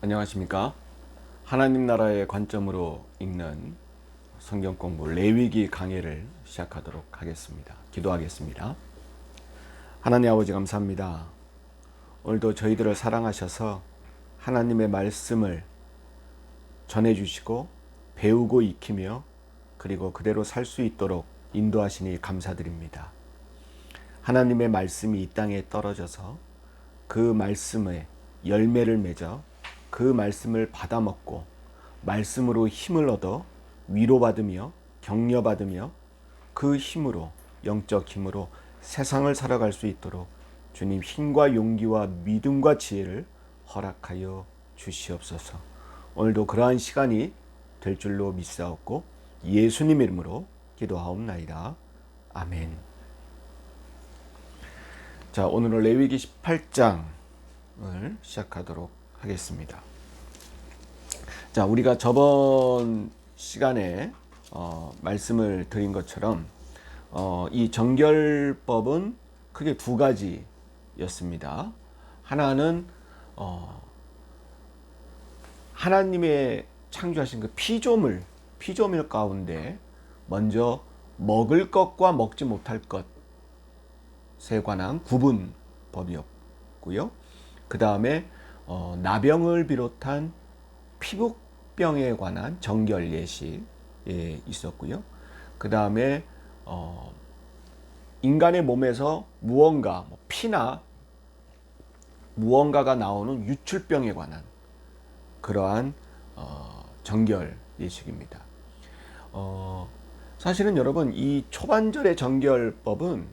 안녕하십니까? 하나님 나라의 관점으로 읽는 성경 공부 레위기 강해를 시작하도록 하겠습니다. 기도하겠습니다. 하나님 아버지 감사합니다. 오늘도 저희들을 사랑하셔서 하나님의 말씀을 전해주시고 배우고 익히며 그리고 그대로 살 수 있도록 인도하시니 감사드립니다. 하나님의 말씀이 이 땅에 떨어져서 그 말씀에 열매를 맺어 그 말씀을 받아먹고 말씀으로 힘을 얻어 위로받으며 격려받으며 그 힘으로 영적 힘으로 세상을 살아갈 수 있도록 주님 힘과 용기와 믿음과 지혜를 허락하여 주시옵소서. 오늘도 그러한 시간이 될 줄로 믿사옵고 예수님 이름으로 기도하옵나이다. 아멘. 자, 오늘은 레위기 18장을 시작하도록 하겠습니다. 자, 우리가 저번 시간에 말씀을 드린 것처럼 이 정결법은 크게 두 가지였습니다. 하나는 하나님의 창조하신 그 피조물 가운데 먼저 먹을 것과 먹지 못할 것에 관한 구분법이었고요. 그 다음에 나병을 비롯한 피부병에 관한 정결 예식이 있었고요. 그 다음에 인간의 몸에서 무언가 피나 무언가가 나오는 유출병에 관한 그러한 정결 예식입니다. 사실은 여러분 이 초반절의 정결법은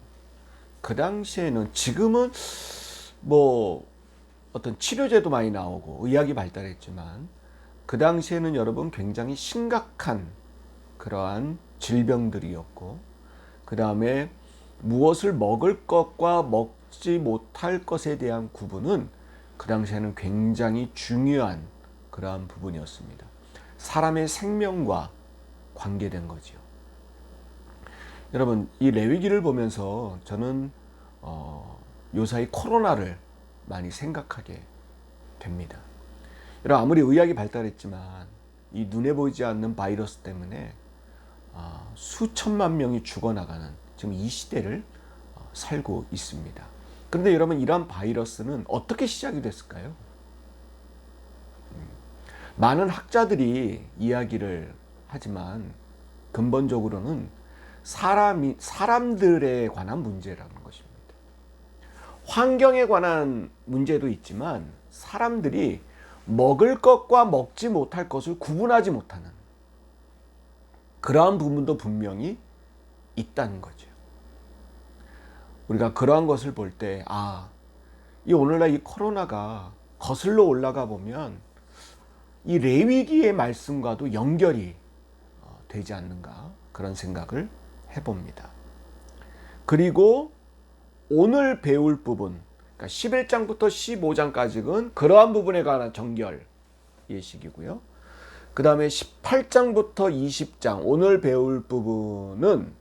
그 당시에는 지금은 어떤 치료제도 많이 나오고 의학이 발달했지만 그 당시에는 여러분 굉장히 심각한 그러한 질병들이었고 그 다음에 무엇을 먹을 것과 먹지 못할 것에 대한 구분은 그 당시에는 굉장히 중요한 그러한 부분이었습니다. 사람의 생명과 관계된 거죠. 여러분 이 레위기를 보면서 저는 요사이 코로나를 많이 생각하게 됩니다. 여러분 아무리 의학이 발달했지만 이 눈에 보이지 않는 바이러스 때문에 수천만 명이 죽어나가는 지금 이 시대를 살고 있습니다. 그런데 여러분 이러한 바이러스는 어떻게 시작이 됐을까요? 많은 학자들이 이야기를 하지만 근본적으로는 사람들에 관한 문제라는 것입니다. 환경에 관한 문제도 있지만 사람들이 먹을 것과 먹지 못할 것을 구분하지 못하는 그러한 부분도 분명히 있다는 거죠. 우리가 그러한 것을 볼 때 이 오늘날 이 코로나가 거슬러 올라가 보면 이 레위기의 말씀과도 연결이 되지 않는가 그런 생각을 해봅니다. 그리고 오늘 배울 부분, 그러니까 11장부터 15장까지는 그러한 부분에 관한 정결 예식이고요. 그 다음에 18장부터 20장 오늘 배울 부분은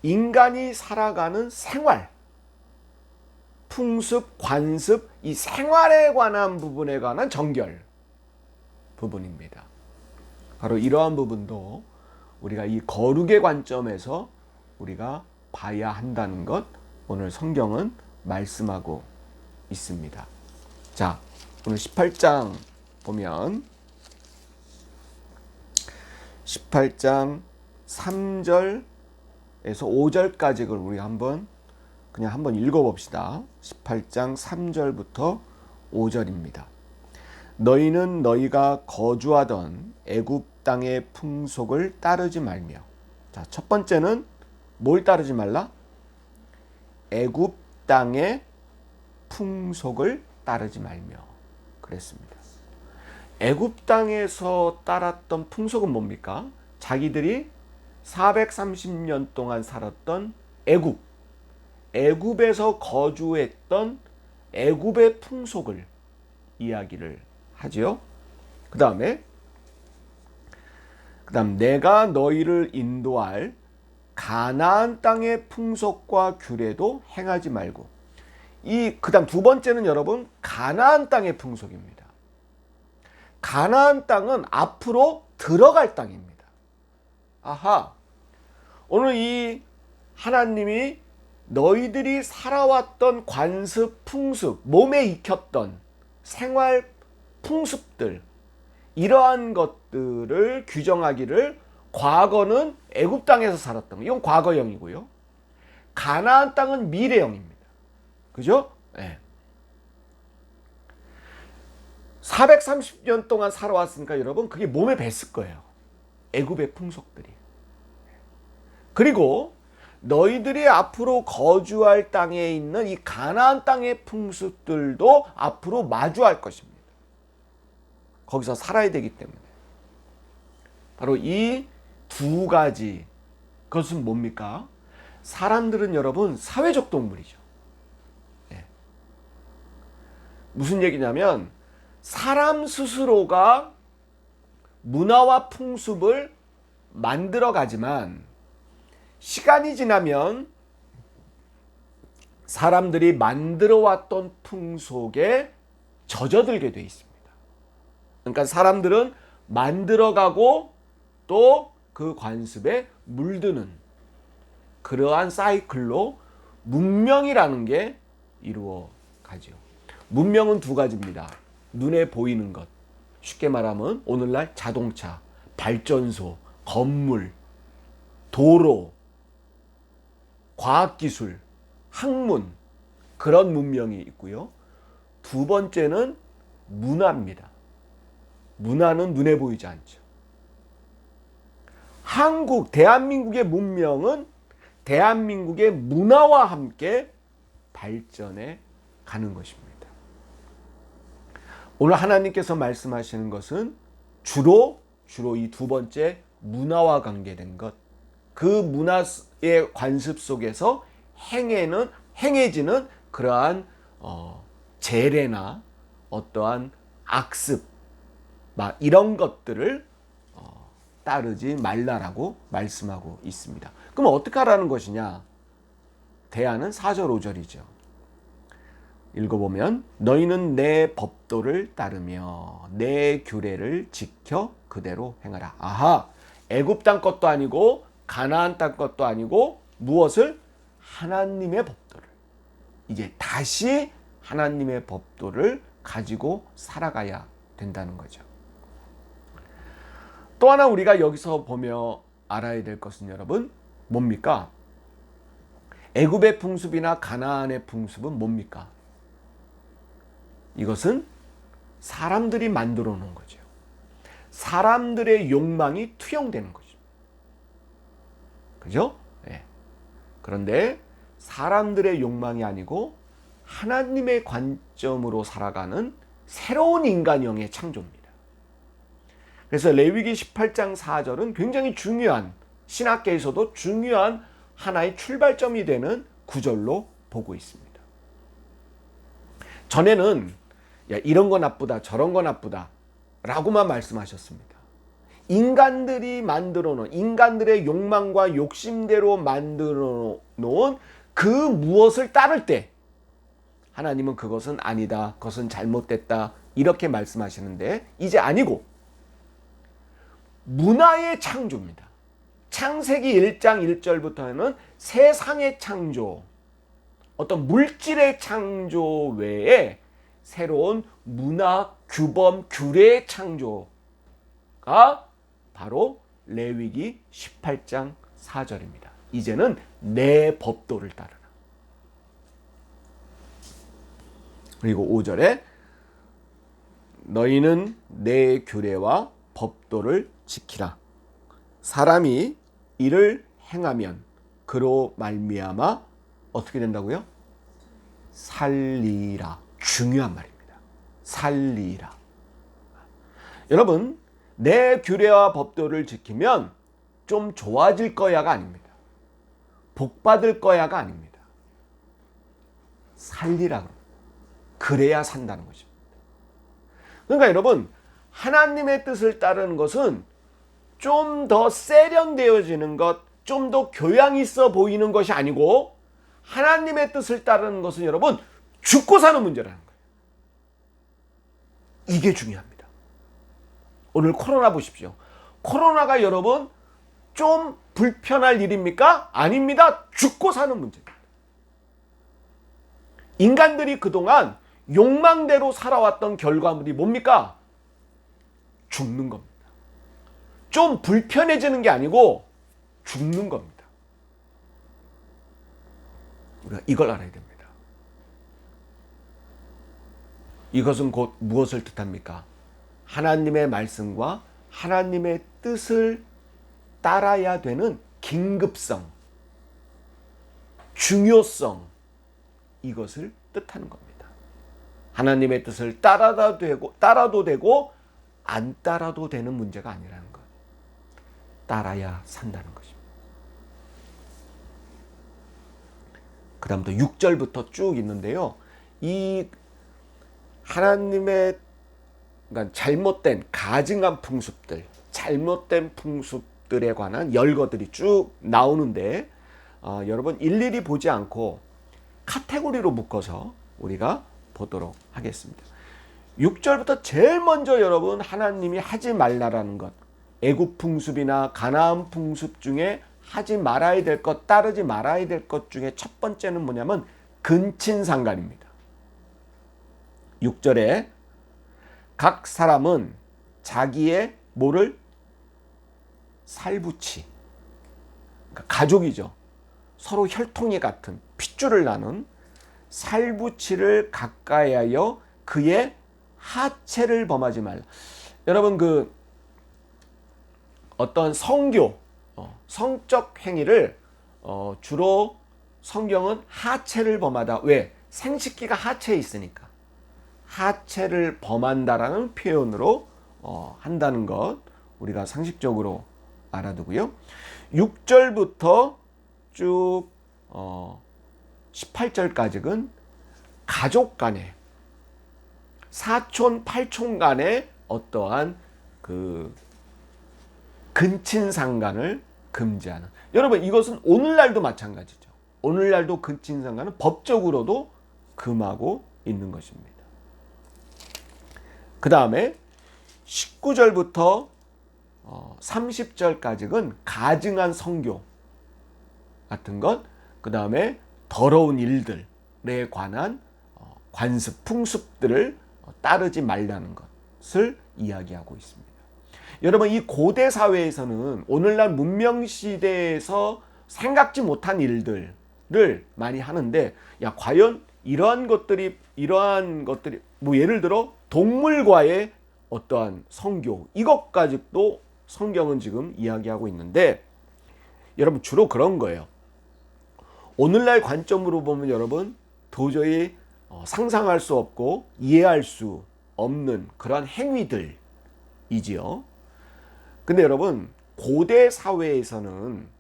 인간이 살아가는 생활, 풍습, 관습, 이 생활에 관한 부분에 관한 정결 부분입니다. 바로 이러한 부분도 우리가 이 거룩의 관점에서 우리가 봐야 한다는 것 오늘 성경은 말씀하고 있습니다. 자, 오늘 18장 보면 18장 3절에서 5절까지를 우리 한번 읽어봅시다. 18장 3절부터 5절입니다. 너희는 너희가 거주하던 애굽 땅의 풍속을 따르지 말며. 자, 첫 번째는 뭘 따르지 말라? 애굽 땅의 풍속을 따르지 말며 그랬습니다. 애굽 땅에서 따랐던 풍속은 뭡니까? 자기들이 430년 동안 살았던 애굽에서 거주했던 애굽의 풍속을 이야기를 하지요. 그 다음 내가 너희를 인도할 가나안 땅의 풍속과 규례도 행하지 말고. 그 다음 두 번째는 여러분 가나안 땅의 풍속입니다. 가나안 땅은 앞으로 들어갈 땅입니다. 아하, 오늘 이 하나님이 너희들이 살아왔던 관습, 풍습, 몸에 익혔던 생활 풍습들, 이러한 것들을 규정하기를 과거는 애굽 땅에서 살았던 거, 이건 과거형이고요. 가나안 땅은 미래형입니다. 그죠? 네. 430년 동안 살아왔으니까 여러분 그게 몸에 뱄을 거예요. 애굽의 풍속들이. 그리고 너희들이 앞으로 거주할 땅에 있는 이 가나안 땅의 풍습들도 앞으로 마주할 것입니다. 거기서 살아야 되기 때문에. 바로 이 두 가지, 그것은 뭡니까? 사람들은 여러분 사회적 동물이죠. 네. 무슨 얘기냐면 사람 스스로가 문화와 풍습을 만들어 가지만 시간이 지나면 사람들이 만들어 왔던 풍속에 젖어들게 돼 있습니다. 그러니까 사람들은 만들어가고 또 그 관습에 물드는 그러한 사이클로 문명이라는 게 이루어가죠. 문명은 두 가지입니다. 눈에 보이는 것, 쉽게 말하면 오늘날 자동차, 발전소, 건물, 도로, 과학기술, 학문, 그런 문명이 있고요. 두 번째는 문화입니다. 문화는 눈에 보이지 않죠. 대한민국의 문명은 대한민국의 문화와 함께 발전해 가는 것입니다. 오늘 하나님께서 말씀하시는 것은 주로 이 두 번째 문화와 관계된 것, 그 문화의 관습 속에서 행해지는 그러한 재래나 어떠한 악습, 이런 것들을 따르지 말라라고 말씀하고 있습니다. 그럼 어떻게 하라는 것이냐? 대안은 4절 5절이죠. 읽어보면 너희는 내 법도를 따르며 내 규례를 지켜 그대로 행하라. 아하, 애굽 땅 것도 아니고 가나안 땅 것도 아니고 무엇을? 하나님의 법도를. 이제 다시 하나님의 법도를 가지고 살아가야 된다는 거죠. 또 하나 우리가 여기서 보며 알아야 될 것은 여러분 뭡니까? 애굽의 풍습이나 가나안의 풍습은 뭡니까? 이것은 사람들이 만들어 놓은 거죠. 사람들의 욕망이 투영되는 거죠. 그죠? 네. 그런데 사람들의 욕망이 아니고 하나님의 관점으로 살아가는 새로운 인간형의 창조입니다. 그래서 레위기 18장 4절은 굉장히 중요한, 신학계에서도 중요한 하나의 출발점이 되는 구절로 보고 있습니다. 전에는 이런 거 나쁘다, 저런 거 나쁘다 라고만 말씀하셨습니다. 인간들이 만들어 놓은, 인간들의 욕망과 욕심대로 만들어 놓은 그 무엇을 따를 때 하나님은 그것은 아니다, 그것은 잘못됐다 이렇게 말씀하시는데 이제 아니고 문화의 창조입니다. 창세기 1장 1절부터는 세상의 창조, 어떤 물질의 창조 외에 새로운 문화, 규범, 규례의 창조가 바로 레위기 18장 4절입니다. 이제는 내 법도를 따르라. 그리고 5절에 너희는 내 규례와 법도를 지키라. 사람이 이를 행하면 그로 말미암아 어떻게 된다고요? 살리라. 중요한 말입니다. 살리라. 여러분, 내 규례와 법도를 지키면 좀 좋아질 거야가 아닙니다. 복 받을 거야가 아닙니다. 살리라. 그래야 산다는 것입니다. 그러니까 여러분, 하나님의 뜻을 따르는 것은 좀 더 세련되어지는 것, 좀 더 교양 있어 보이는 것이 아니고 하나님의 뜻을 따르는 것은 여러분 죽고 사는 문제라는 거예요. 이게 중요합니다. 오늘 코로나 보십시오. 코로나가 여러분 좀 불편할 일입니까? 아닙니다. 죽고 사는 문제입니다. 인간들이 그동안 욕망대로 살아왔던 결과물이 뭡니까? 죽는 겁니다. 좀 불편해지는 게 아니고 죽는 겁니다. 우리가 이걸 알아야 됩니다. 이것은 곧 무엇을 뜻합니까? 하나님의 말씀과 하나님의 뜻을 따라야 되는 긴급성, 중요성, 이것을 뜻하는 겁니다. 하나님의 뜻을 따라도 되고 안 따라도 되는 문제가 아니라는 것. 따라야 산다는 것입니다. 그 다음부터 6절부터 쭉 있는데요. 이 하나님의 그러니까 잘못된 가증한 풍습들, 잘못된 풍습들에 관한 열거들이 쭉 나오는데 여러분 일일이 보지 않고 카테고리로 묶어서 우리가 보도록 하겠습니다. 6절부터 제일 먼저 여러분 하나님이 하지 말라라는 것, 애굽 풍습이나 가나안 풍습 중에 하지 말아야 될 것, 따르지 말아야 될 것 중에 첫 번째는 뭐냐면 근친상간입니다. 6절에 각 사람은 자기의 뭐를 살붙이, 그러니까 가족이죠. 서로 혈통이 같은 핏줄을 나눈 살붙이를 가까이 하여 그의 하체를 범하지 말라. 여러분 그 어떤 성교, 성적 행위를 주로 성경은 하체를 범하다. 왜? 생식기가 하체에 있으니까. 하체를 범한다라는 표현으로 한다는 것 우리가 상식적으로 알아두고요. 6절부터 쭉 18절까지는 가족 간에 사촌, 팔촌 간에 어떠한 그 근친상간을 금지하는. 여러분 이것은 오늘날도 마찬가지죠. 오늘날도 근친상간은 법적으로도 금하고 있는 것입니다. 그 다음에 19절부터 30절까지는 가증한 성교 같은 것, 그 다음에 더러운 일들에 관한 관습, 풍습들을 따르지 말라는 것을 이야기하고 있습니다. 여러분 이 고대 사회에서는 오늘날 문명 시대에서 생각지 못한 일들을 많이 하는데, 야 과연 이러한 것들이 뭐 예를 들어 동물과의 어떠한 성교, 이것까지도 성경은 지금 이야기하고 있는데, 여러분 주로 그런 거예요. 오늘날 관점으로 보면 여러분 도저히 상상할 수 없고 이해할 수 없는 그런 행위들이지요. 근데 여러분 고대 사회에서는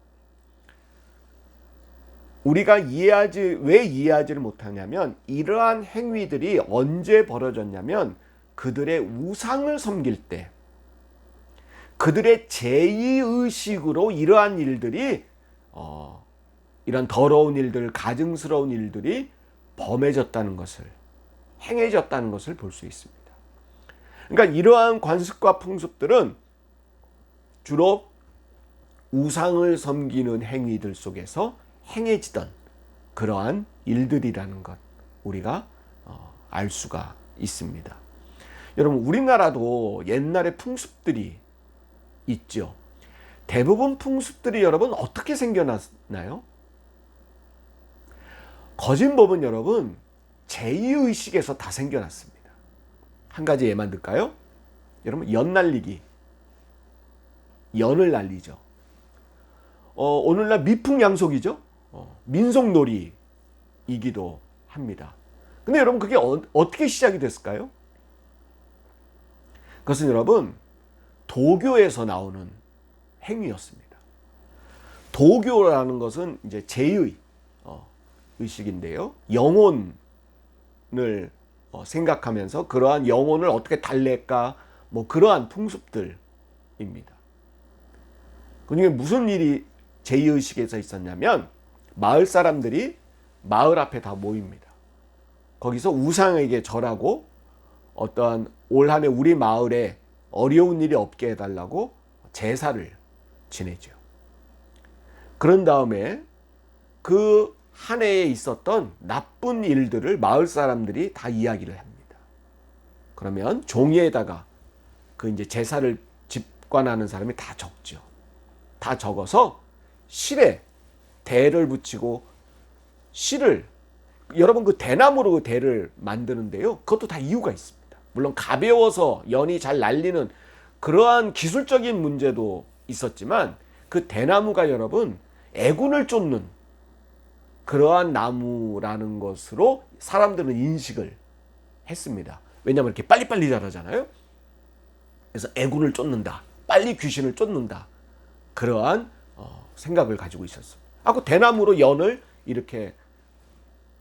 우리가 왜 이해하지를 못하냐면, 이러한 행위들이 언제 벌어졌냐면 그들의 우상을 섬길 때, 그들의 제의의식으로 이러한 일들이 이런 더러운 일들, 가증스러운 일들이 범해졌다는 것을, 행해졌다는 것을 볼 수 있습니다. 그러니까 이러한 관습과 풍습들은 주로 우상을 섬기는 행위들 속에서 행해지던 그러한 일들이라는 것 우리가 알 수가 있습니다. 여러분 우리나라도 옛날에 풍습들이 있죠. 대부분 풍습들이 여러분 어떻게 생겨났나요? 거짓법은 여러분 제의의식에서 다 생겨났습니다. 한 가지 예만 들까요? 여러분 연 날리기, 연을 날리죠. 오늘날 미풍양속이죠. 민속놀이이기도 합니다. 근데 여러분 그게 어떻게 시작이 됐을까요? 그것은 여러분 도교에서 나오는 행위였습니다. 도교라는 것은 이제 제의 의식인데요. 영혼을 생각하면서 그러한 영혼을 어떻게 달랠까, 뭐 그러한 풍습들입니다. 그중에 무슨 일이 제의의식에서 있었냐면, 마을 사람들이 마을 앞에 다 모입니다. 거기서 우상에게 절하고 어떠한 올 한해 우리 마을에 어려운 일이 없게 해달라고 제사를 지내죠. 그런 다음에 그 한 해에 있었던 나쁜 일들을 마을 사람들이 다 이야기를 합니다. 그러면 종이에다가 그 이제 제사를 집관하는 사람이 다 적죠. 다 적어서 실에 대를 붙이고, 실을, 여러분 그 대나무로 그 대를 만드는데요, 그것도 다 이유가 있습니다. 물론 가벼워서 연이 잘 날리는 그러한 기술적인 문제도 있었지만, 그 대나무가 여러분 애군을 쫓는 그러한 나무라는 것으로 사람들은 인식을 했습니다. 왜냐하면 이렇게 빨리빨리 자라잖아요. 그래서 애군을 쫓는다, 빨리 귀신을 쫓는다, 그러한 생각을 가지고 있었습니다. 그 대나무로 연을 이렇게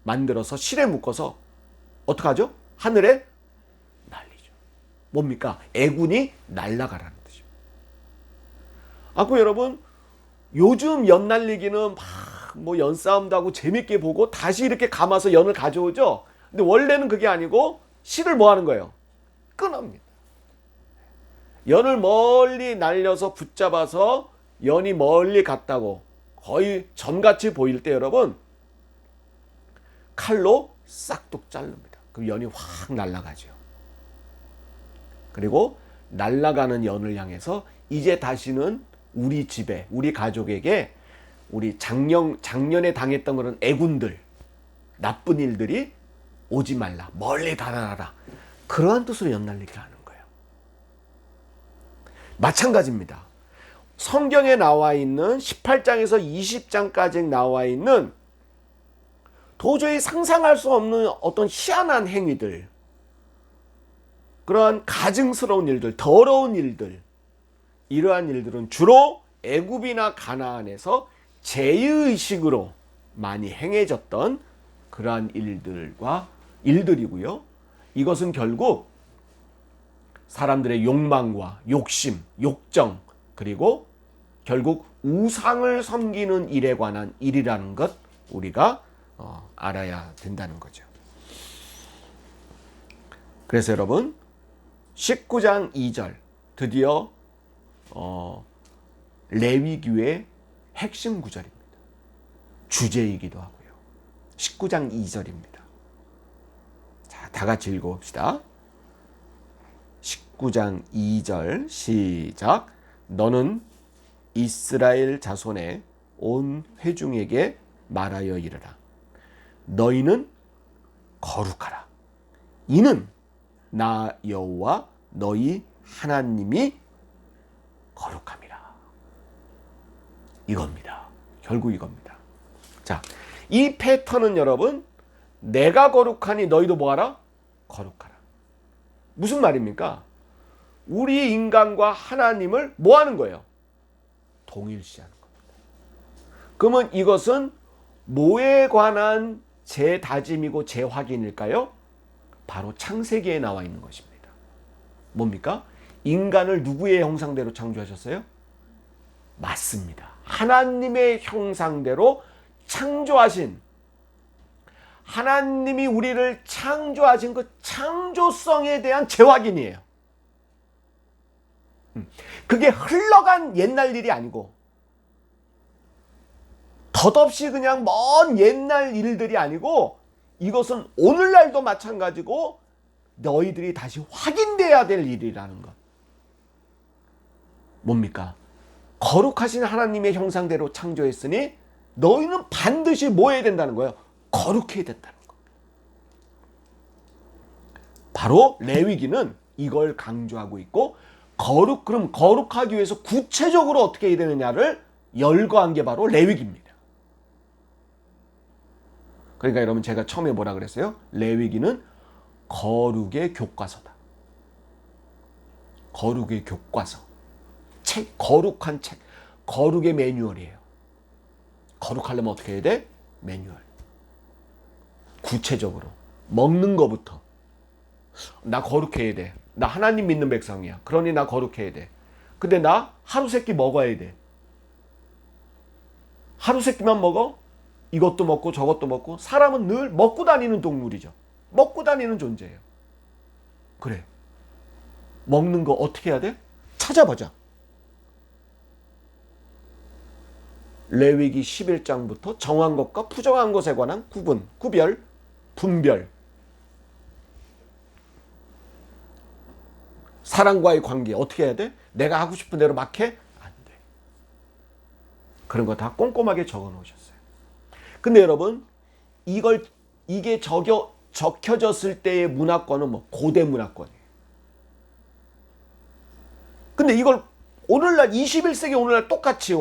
만들어서 실에 묶어서 어떻게 하죠? 하늘에 날리죠. 뭡니까? 애군이 날아가라는 뜻입니다. 여러분, 요즘 연 날리기는 막 뭐 연싸움도 하고 재밌게 보고 다시 이렇게 감아서 연을 가져오죠. 근데 원래는 그게 아니고 실을 뭐 하는 거예요? 끊습니다. 연을 멀리 날려서 붙잡아서 연이 멀리 갔다고 거의 전같이 보일 때 여러분 칼로 싹둑 자릅니다. 그럼 연이 확 날아가죠. 그리고 날아가는 연을 향해서 이제 다시는 우리 집에, 우리 가족에게 우리 작년에 당했던 그런 애군들, 나쁜 일들이 오지 말라, 멀리 달아나라, 그러한 뜻으로 연날리기를 하는 거예요. 마찬가지입니다. 성경에 나와 있는 18장에서 20장까지 나와 있는 도저히 상상할 수 없는 어떤 희한한 행위들, 그러한 가증스러운 일들, 더러운 일들, 이러한 일들은 주로 애굽이나 가나안에서 제의식으로 많이 행해졌던 그러한 일들이고요. 이것은 결국 사람들의 욕망과 욕심, 욕정, 그리고 결국 우상을 섬기는 일에 관한 일이라는 것 우리가 알아야 된다는 거죠. 그래서 여러분 19장 2절 드디어 레위기의 핵심 구절입니다. 주제이기도 하고요. 19장 2절입니다. 자, 다 같이 읽어봅시다. 19장 2절 시작. 너는 이스라엘 자손의 온 회중에게 말하여 이르라. 너희는 거룩하라. 이는 나 여호와 너희 하나님이 거룩함이라. 이겁니다. 결국 이겁니다. 자, 이 패턴은 여러분, 내가 거룩하니 너희도 뭐하라? 거룩하라. 무슨 말입니까? 우리 인간과 하나님을 뭐 하는 거예요? 동일시하는 겁니다. 그러면 이것은 뭐에 관한 재다짐이고 재확인일까요? 바로 창세기에 나와 있는 것입니다. 뭡니까? 인간을 누구의 형상대로 창조하셨어요? 맞습니다. 하나님의 형상대로 창조하신, 하나님이 우리를 창조하신 그 창조성에 대한 재확인이에요. 그게 흘러간 옛날 일이 아니고 덧없이 그냥 먼 옛날 일들이 아니고 이것은 오늘날도 마찬가지고 너희들이 다시 확인돼야 될 일이라는 것. 뭡니까? 거룩하신 하나님의 형상대로 창조했으니 너희는 반드시 뭐 해야 된다는 거예요? 거룩해야 된다는 거. 바로 레위기는 이걸 강조하고 있고, 그럼 거룩하기 위해서 구체적으로 어떻게 해야 되느냐를 열거한 게 바로 레위기입니다. 그러니까 여러분 제가 처음에 뭐라 그랬어요? 레위기는 거룩의 교과서다. 거룩의 교과서. 책, 거룩한 책. 거룩의 매뉴얼이에요. 거룩하려면 어떻게 해야 돼? 매뉴얼. 구체적으로. 먹는 거부터. 나 거룩해야 돼. 나 하나님 믿는 백성이야. 그러니 나 거룩해야 돼. 근데 나 하루 세끼 먹어야 돼. 하루 세끼만 먹어? 이것도 먹고 저것도 먹고. 사람은 늘 먹고 다니는 동물이죠. 먹고 다니는 존재예요. 그래. 먹는 거 어떻게 해야 돼? 찾아보자. 레위기 11장부터 정한 것과 부정한 것에 관한 구분, 구별, 분별. 사랑과의 관계 어떻게 해야 돼? 내가 하고 싶은 대로 막 해? 안 돼. 그런 거 다 꼼꼼하게 적어 놓으셨어요. 근데 여러분, 이게 적혀졌을 때의 문화권은 뭐 고대 문화권이에요. 근데 이걸 오늘날 21세기 오늘날 똑같이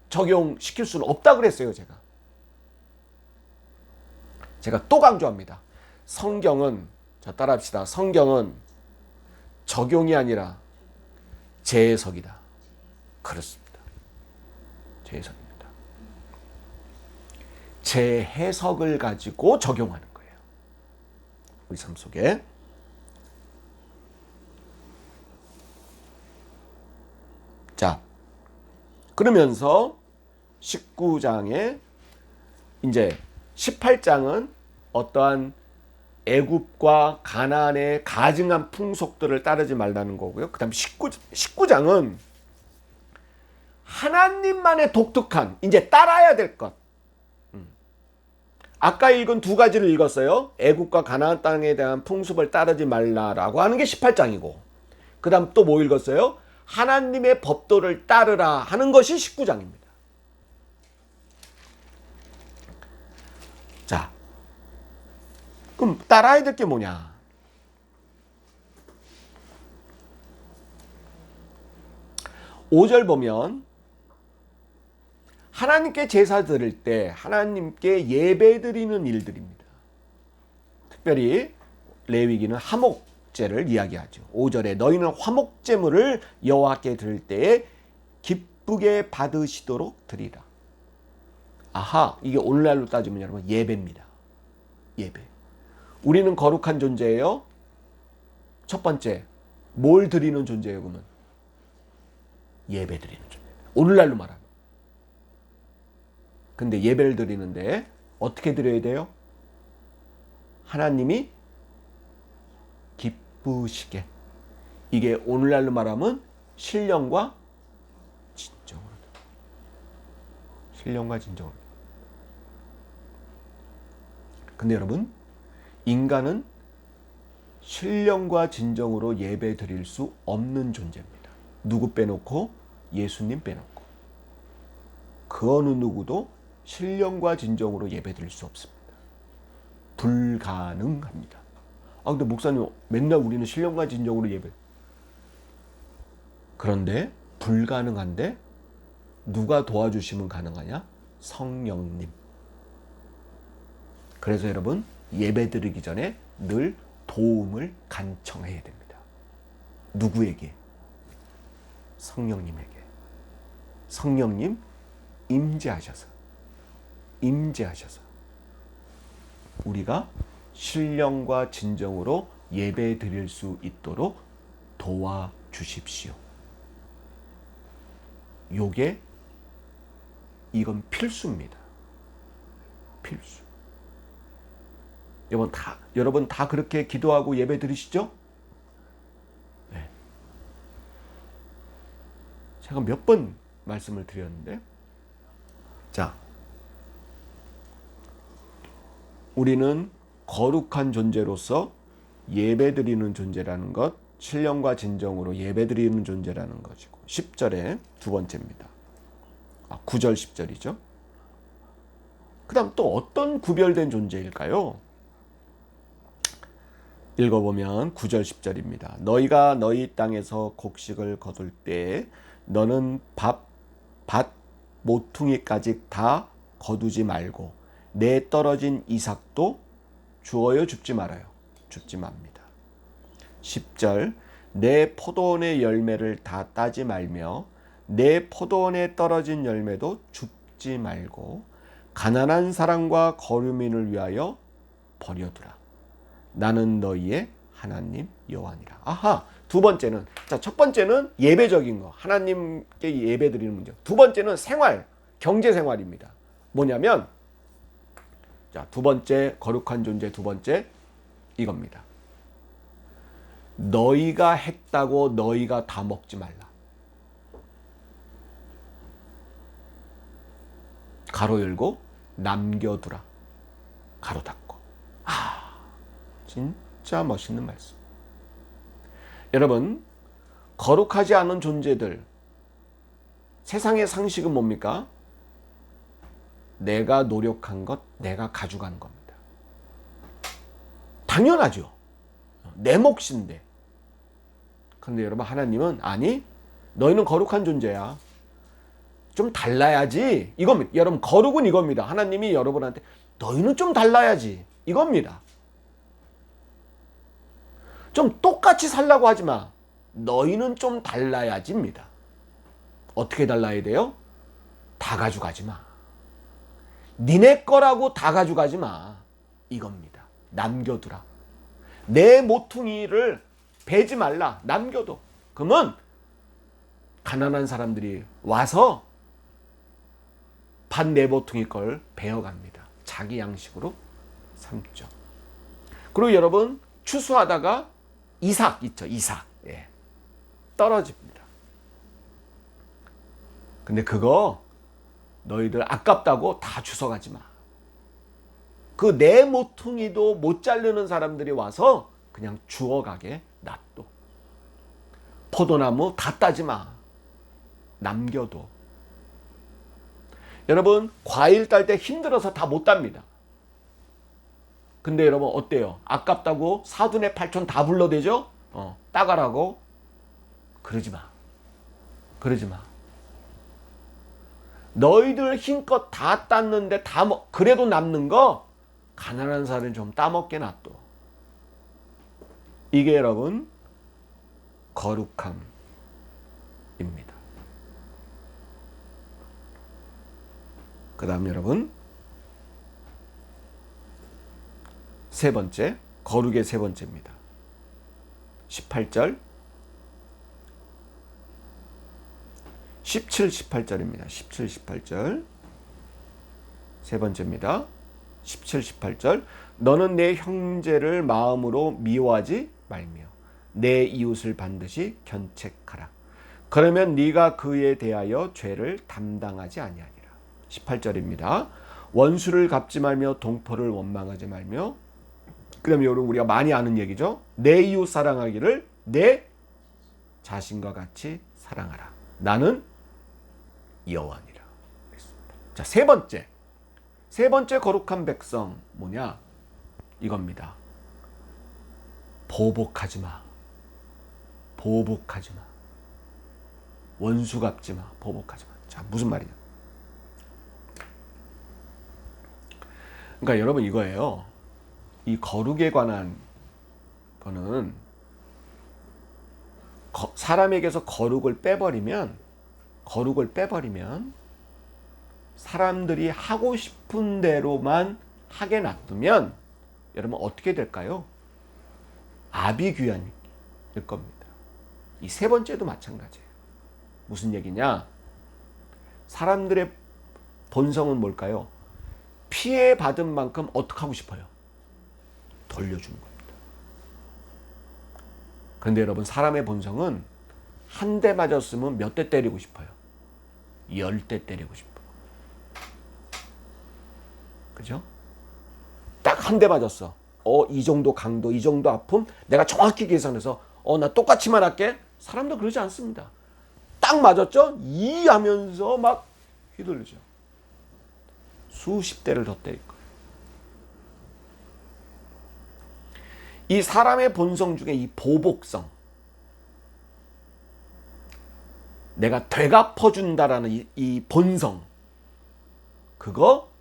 적용시킬 수는 없다 그랬어요, 제가 또 강조합니다. 성경은, 자 따라합시다. 성경은 적용이 아니라 재해석이다. 그렇습니다. 재해석입니다. 재해석을 가지고 적용하는 거예요. 우리 삶 속에. 자, 그러면서 19장에 이제 18장은 어떠한 애굽과 가나안의 가증한 풍속들을 따르지 말라는 거고요. 그 다음 19장은 하나님만의 독특한 이제 따라야 될 것. 아까 읽은 두 가지를 읽었어요. 애굽과 가나안 땅에 대한 풍습을 따르지 말라라고 하는 게 18장이고 그 다음 또 뭐 읽었어요? 하나님의 법도를 따르라 하는 것이 19장입니다. 자, 그럼 따라야 될 게 뭐냐? 오 절 보면 하나님께 제사 드릴 때 하나님께 예배 드리는 일들입니다. 특별히 레위기는 화목제를 이야기하죠. 5절에 너희는 화목제물을 여호와께 드릴 때에 기쁘게 받으시도록 드리라. 아하, 이게 오늘날로 따지면 여러분 예배입니다. 예배. 우리는 거룩한 존재예요. 첫 번째, 뭘 드리는 존재예요, 그러면? 예배 드리는 존재. 오늘날로 말하면. 근데 예배를 드리는데 어떻게 드려야 돼요? 하나님이 기쁘시게. 이게 오늘날로 말하면 신령과 진정으로. 신령과 진정으로. 근데 여러분, 인간은 신령과 진정으로 예배 드릴 수 없는 존재입니다. 누구 빼놓고? 예수님 빼놓고. 그 어느 누구도 신령과 진정으로 예배 드릴 수 없습니다. 불가능합니다. 아, 근데 목사님 맨날 우리는 신령과 진정으로 예배. 그런데 불가능한데 누가 도와주시면 가능하냐? 성령님. 그래서 여러분 예배 드리기 전에 늘 도움을 간청해야 됩니다. 누구에게? 성령님에게. 성령님 임재하셔서 우리가 신령과 진정으로 예배 드릴 수 있도록 도와주십시오. 이건 필수입니다. 필수. 여러분 다 그렇게 기도하고 예배 드리시죠? 네. 제가 몇 번 말씀을 드렸는데, 자, 우리는 거룩한 존재로서 예배드리는 존재라는 것, 신령과 진정으로 예배드리는 존재라는 것이고 10절에 두 번째입니다. 9절 10절이죠. 그 다음 또 어떤 구별된 존재일까요? 읽어보면 9절 10절입니다. 너희가 너희 땅에서 곡식을 거둘 때 너는 밭 모퉁이까지 다 거두지 말고 내 떨어진 이삭도 주어요 줍지 말아요. 줍지 맙니다. 10절 내 포도원의 열매를 다 따지 말며 내 포도원에 떨어진 열매도 줍지 말고 가난한 사람과 거류민을 위하여 버려두라. 나는 너희의 하나님 여호와니라. 아하, 두 번째는, 자, 첫 번째는 예배적인 거, 하나님께 예배 드리는 문제. 두 번째는 생활, 경제 생활입니다. 뭐냐면, 자, 두 번째 거룩한 존재, 두 번째 이겁니다. 너희가 했다고 너희가 다 먹지 말라. 가로 열고 남겨두라. 가로 닫고. 진짜 멋있는 말씀. 여러분, 거룩하지 않은 존재들, 세상의 상식은 뭡니까? 내가 노력한 것, 내가 가져간 겁니다. 당연하죠. 내 몫인데. 그런데 여러분, 하나님은 아니, 너희는 거룩한 존재야. 좀 달라야지. 이겁니다. 여러분, 거룩은 이겁니다. 하나님이 여러분한테 너희는 좀 달라야지. 이겁니다. 좀 똑같이 살라고 하지 마. 너희는 좀 달라야지입니다. 어떻게 달라야 돼요? 다 가져가지 마. 니네 거라고 다 가져가지 마. 이겁니다. 남겨두라. 내 모퉁이를 베지 말라. 남겨둬. 그러면 가난한 사람들이 와서 반 내 모퉁이 걸 베어갑니다. 자기 양식으로 삼죠. 그리고 여러분, 추수하다가 이삭 있죠. 이삭. 예. 떨어집니다. 근데 그거 너희들 아깝다고 다 주워가지 마. 그 내 모퉁이도 못 자르는 사람들이 와서 그냥 주워가게 놔둬. 포도나무 다 따지 마. 남겨둬. 여러분, 과일 딸 때 힘들어서 다 못 땁니다. 근데 여러분 어때요? 아깝다고 사돈의 팔촌 다 불러대죠? 따가라고? 그러지 마. 그러지 마. 너희들 힘껏 다 땄는데 그래도 남는 거 가난한 사람이 좀 따먹게 놔둬. 이게 여러분 거룩함입니다. 그 다음 여러분, 세 번째, 거룩의 세 번째입니다. 18절, 17, 18절입니다. 17, 18절. 세 번째입니다. 17, 18절. 너는 내 형제를 마음으로 미워하지 말며 내 이웃을 반드시 견책하라. 그러면 네가 그에 대하여 죄를 담당하지 아니하니라. 18절입니다. 원수를 갚지 말며 동포를 원망하지 말며, 그 다음에 여러분 우리가 많이 아는 얘기죠. 내 이웃 사랑하기를 내 자신과 같이 사랑하라. 나는 여호와니라. 자, 세 번째 거룩한 백성 뭐냐? 이겁니다. 보복하지 마. 보복하지 마. 원수 갚지 마. 보복하지 마. 자, 무슨 말이냐? 그러니까 여러분 이거예요. 이 거룩에 관한 거는 사람에게서 거룩을 빼버리면 사람들이 하고 싶은 대로만 하게 놔두면 여러분 어떻게 될까요? 아비규환일 겁니다. 이 세 번째도 마찬가지예요. 무슨 얘기냐? 사람들의 본성은 뭘까요? 피해받은 만큼 어떻게 하고 싶어요? 돌려주는 겁니다. 그런데 여러분, 사람의 본성은 한 대 맞았으면 몇 대 때리고 싶어요? 10대 때리고 싶어요. 그죠? 딱 한 대 맞았어. 이 정도 강도, 이 정도 아픔, 내가 정확히 계산해서 나 똑같이만 할게. 사람도 그러지 않습니다. 딱 맞았죠? 이 하면서 막 휘둘리죠. 수십 대를 더 때릴 거예요. 이 사람의 본성 중에 이 보복성, 내가 되갚아준다라는 이 본성, 그거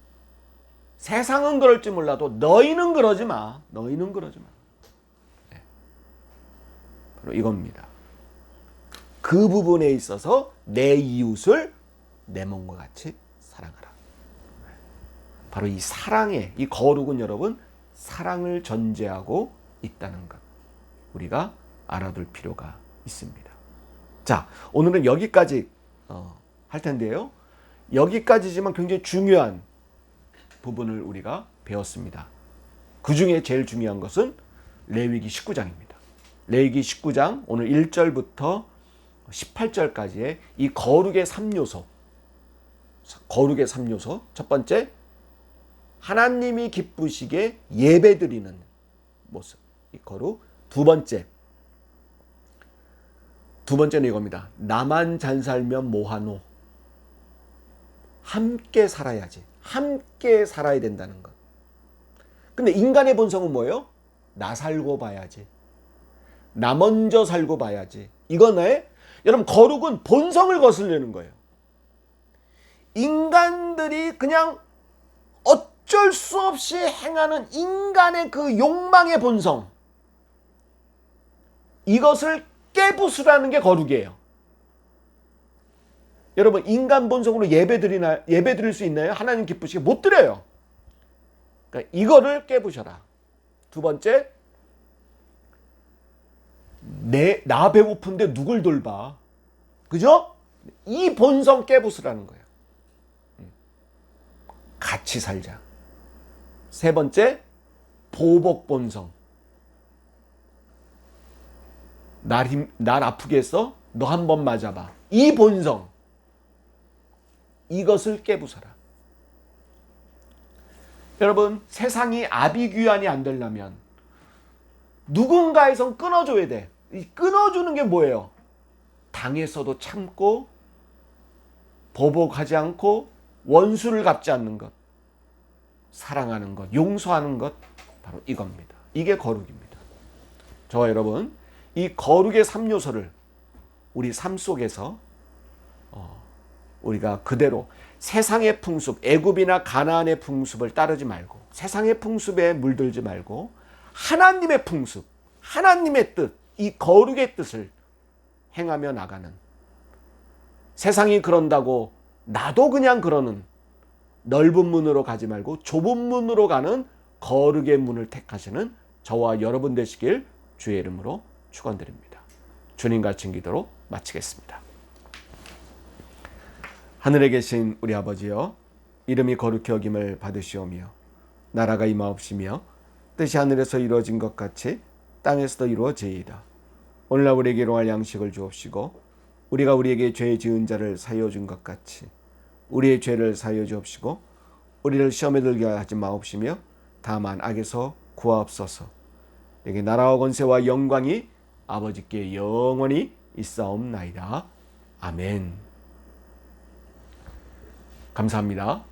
세상은 그럴지 몰라도 너희는 그러지 마. 너희는 그러지 마. 네. 바로 이겁니다. 그 부분에 있어서 내 이웃을 내 몸과 같이 사랑하라. 바로 이 사랑의, 이 거룩은 여러분 사랑을 전제하고 있다는 것, 우리가 알아둘 필요가 있습니다. 자, 오늘은 여기까지 할 텐데요. 여기까지지만 굉장히 중요한 부분을 우리가 배웠습니다. 그 중에 제일 중요한 것은 레위기 19장입니다. 레위기 19장 오늘 1절부터 18절까지의 이 거룩의 3요소. 거룩의 3요소. 첫 번째, 하나님이 기쁘시게 예배드리는 모습. 이 거룩. 두 번째는 이겁니다. 나만 잘 살면 뭐하노? 함께 살아야지. 함께 살아야 된다는 것. 근데 인간의 본성은 뭐예요? 나 살고 봐야지. 나 먼저 살고 봐야지. 이거네. 여러분, 거룩은 본성을 거스르는 거예요. 인간들이 그냥 어쩔 수 없이 행하는 인간의 그 욕망의 본성. 이것을 깨부수라는 게 거룩이에요. 여러분, 인간 본성으로 예배 드릴 수 있나요? 하나님 기쁘시게 못 드려요. 그러니까 이거를 깨부셔라. 두 번째, 나 배고픈데 누굴 돌봐? 그죠? 이 본성 깨부수라는 거예요. 같이 살자. 세 번째, 보복 본성. 날 아프게 했어? 너 한 번 맞아봐. 이 본성. 이것을 깨부숴라. 여러분, 세상이 아비규환이 안 되려면 누군가에선 끊어줘야 돼. 이 끊어주는 게 뭐예요? 당해서도 참고 보복하지 않고 원수를 갚지 않는 것, 사랑하는 것, 용서하는 것, 바로 이겁니다. 이게 거룩입니다. 저와 여러분, 이 거룩의 3요소를 우리 삶 속에서 우리가 그대로 세상의 풍습, 애굽이나 가나안의 풍습을 따르지 말고, 세상의 풍습에 물들지 말고 하나님의 풍습, 하나님의 뜻, 이 거룩의 뜻을 행하며 나가는, 세상이 그런다고 나도 그냥 그러는 넓은 문으로 가지 말고 좁은 문으로 가는 거룩의 문을 택하시는 저와 여러분 되시길 주의 이름으로 축원드립니다. 주님 같은 기도로 마치겠습니다. 하늘에 계신 우리 아버지여, 이름이 거룩히 여김을 받으시오며 나라가 임하옵시며 뜻이 하늘에서 이루어진 것 같이 땅에서도 이루어지이다. 오늘날 우리에게 일용할 양식을 주옵시고 우리가 우리에게 죄 지은 자를 사하여 준 것 같이 우리의 죄를 사하여 주옵시고 우리를 시험에 들게 하지 마옵시며 다만 악에서 구하옵소서. 내게 나라와 권세와 영광이 아버지께 영원히 있사옵나이다. 아멘. 감사합니다.